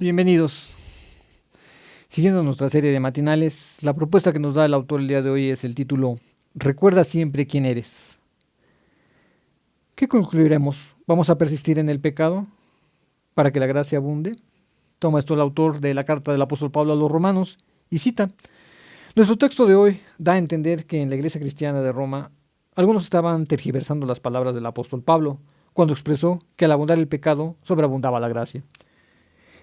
Bienvenidos. Siguiendo nuestra serie de matinales, la propuesta que nos da el autor el día de hoy es el título Recuerda siempre quién eres. ¿Qué concluiremos? ¿Vamos a persistir en el pecado para que la gracia abunde? Toma esto el autor de la carta del apóstol Pablo a los romanos y cita: nuestro texto de hoy da a entender que en la iglesia cristiana de Roma algunos estaban tergiversando las palabras del apóstol Pablo cuando expresó que al abundar el pecado sobreabundaba la gracia.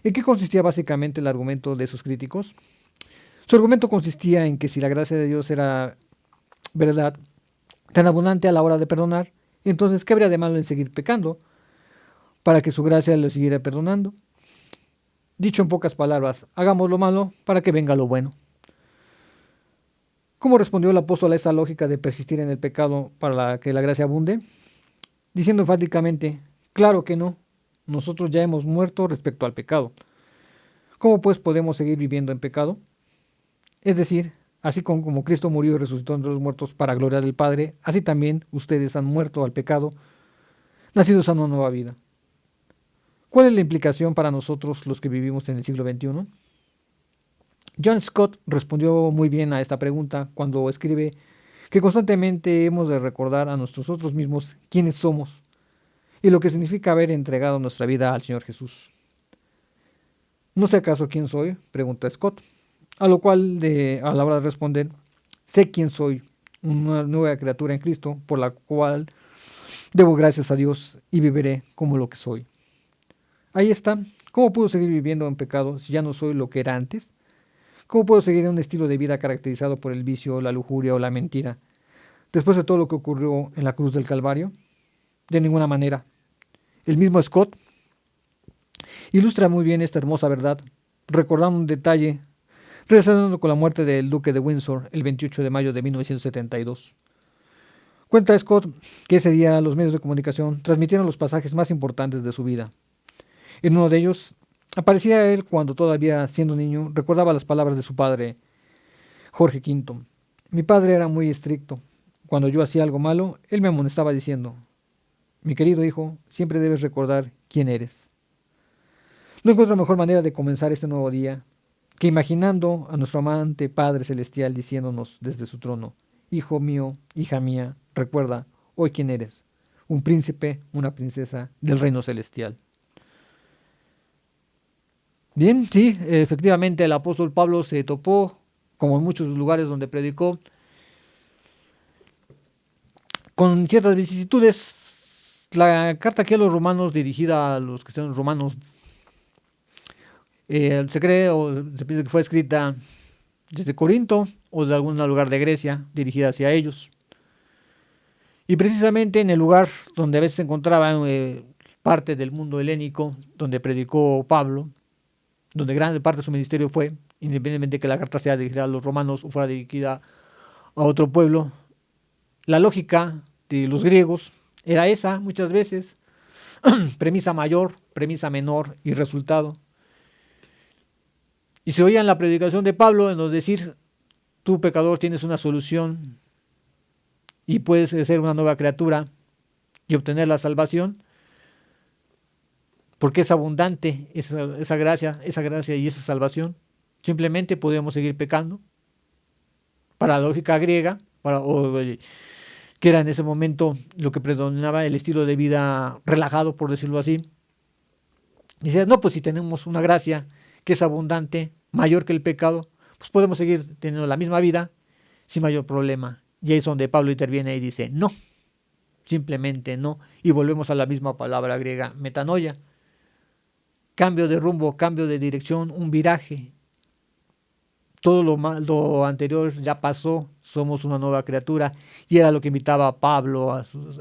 ¿En qué consistía básicamente el argumento de sus críticos? Su argumento consistía en que si la gracia de Dios era verdad, tan abundante a la hora de perdonar, entonces ¿qué habría de malo en seguir pecando para que su gracia lo siguiera perdonando? Dicho en pocas palabras, hagamos lo malo para que venga lo bueno. ¿Cómo respondió el apóstol a esta lógica de persistir en el pecado para que la gracia abunde? Diciendo enfáticamente, claro que no, nosotros ya hemos muerto respecto al pecado. ¿Cómo pues podemos seguir viviendo en pecado? Es decir, así como Cristo murió y resucitó entre los muertos para gloriar al Padre, así también ustedes han muerto al pecado, nacidos a una nueva vida. ¿Cuál es la implicación para nosotros los que vivimos en el siglo XXI? John Scott respondió muy bien a esta pregunta cuando escribe que constantemente hemos de recordar a nosotros mismos quiénes somos y lo que significa haber entregado nuestra vida al Señor Jesús. ¿No sé acaso quién soy?, pregunta Scott, a lo cual a la hora de responder, sé quién soy, una nueva criatura en Cristo, por la cual debo gracias a Dios y viviré como lo que soy. Ahí está. ¿Cómo puedo seguir viviendo en pecado si ya no soy lo que era antes? ¿Cómo puedo seguir en un estilo de vida caracterizado por el vicio, la lujuria o la mentira, después de todo lo que ocurrió en la cruz del Calvario? De ninguna manera. El mismo Scott ilustra muy bien esta hermosa verdad, recordando un detalle relacionado con la muerte del duque de Windsor el 28 de mayo de 1972. Cuenta Scott que ese día los medios de comunicación transmitieron los pasajes más importantes de su vida. En uno de ellos aparecía él cuando todavía siendo niño recordaba las palabras de su padre, Jorge V. Mi padre era muy estricto. Cuando yo hacía algo malo, él me amonestaba diciendo, mi querido hijo, siempre debes recordar quién eres. No encuentro mejor manera de comenzar este nuevo día que imaginando a nuestro amante Padre Celestial diciéndonos desde su trono, hijo mío, hija mía, recuerda hoy quién eres, un príncipe, una princesa del reino celestial. Bien, sí, efectivamente el apóstol Pablo se topó, como en muchos lugares donde predicó, con ciertas vicisitudes. La carta aquí a los romanos, dirigida a los cristianos romanos, se cree o se piensa que fue escrita desde Corinto o de algún lugar de Grecia, dirigida hacia ellos. Y precisamente en el lugar donde a veces se encontraba parte del mundo helénico, donde predicó Pablo, donde gran parte de su ministerio fue, independientemente de que la carta sea dirigida a los romanos o fuera dirigida a otro pueblo, la lógica de los griegos era esa muchas veces, premisa mayor, premisa menor y resultado. Y se oía en la predicación de Pablo en los decir, tú pecador tienes una solución y puedes ser una nueva criatura y obtener la salvación, porque es abundante esa gracia y esa salvación. Simplemente podemos seguir pecando. Para la lógica griega, que era en ese momento lo que predominaba, el estilo de vida relajado, por decirlo así. Dice, no, pues si tenemos una gracia que es abundante, mayor que el pecado, pues podemos seguir teniendo la misma vida sin mayor problema. Y ahí es donde Pablo interviene y dice, no, simplemente no. Y volvemos a la misma palabra griega, metanoia. Cambio de rumbo, cambio de dirección, un viraje. Todo lo anterior ya pasó, somos una nueva criatura. Y era lo que invitaba Pablo a sus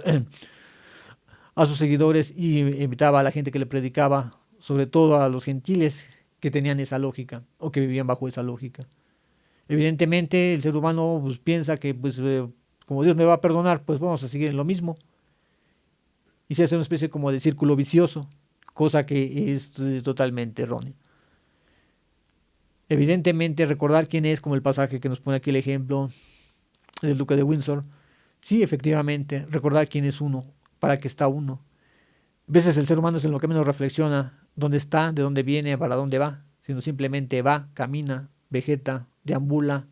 seguidores y invitaba a la gente que le predicaba, sobre todo a los gentiles que tenían esa lógica o que vivían bajo esa lógica. Evidentemente el ser humano pues, piensa que como Dios me va a perdonar, pues vamos a seguir en lo mismo. Y se hace una especie como de círculo vicioso, cosa que es totalmente errónea. Evidentemente recordar quién es, como el pasaje que nos pone aquí el ejemplo del duque de Windsor. Sí, efectivamente, recordar quién es uno, para qué está uno. veces el ser humano es en lo que menos reflexiona dónde está, de dónde viene, para dónde va, sino simplemente va, camina, vegeta, deambula,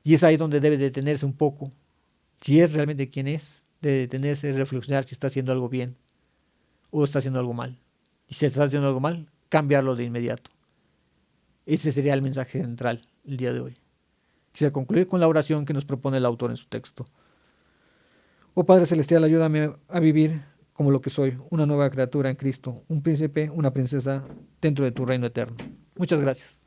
y es ahí donde debe detenerse un poco. Si es realmente quien es, debe detenerse y reflexionar si está haciendo algo bien o está haciendo algo mal. Y si está haciendo algo mal, cambiarlo de inmediato. Ese sería el mensaje central el día de hoy. Quisiera concluir con la oración que nos propone el autor en su texto. Oh Padre Celestial, ayúdame a vivir como lo que soy, una nueva criatura en Cristo, un príncipe, una princesa dentro de tu reino eterno. Muchas gracias.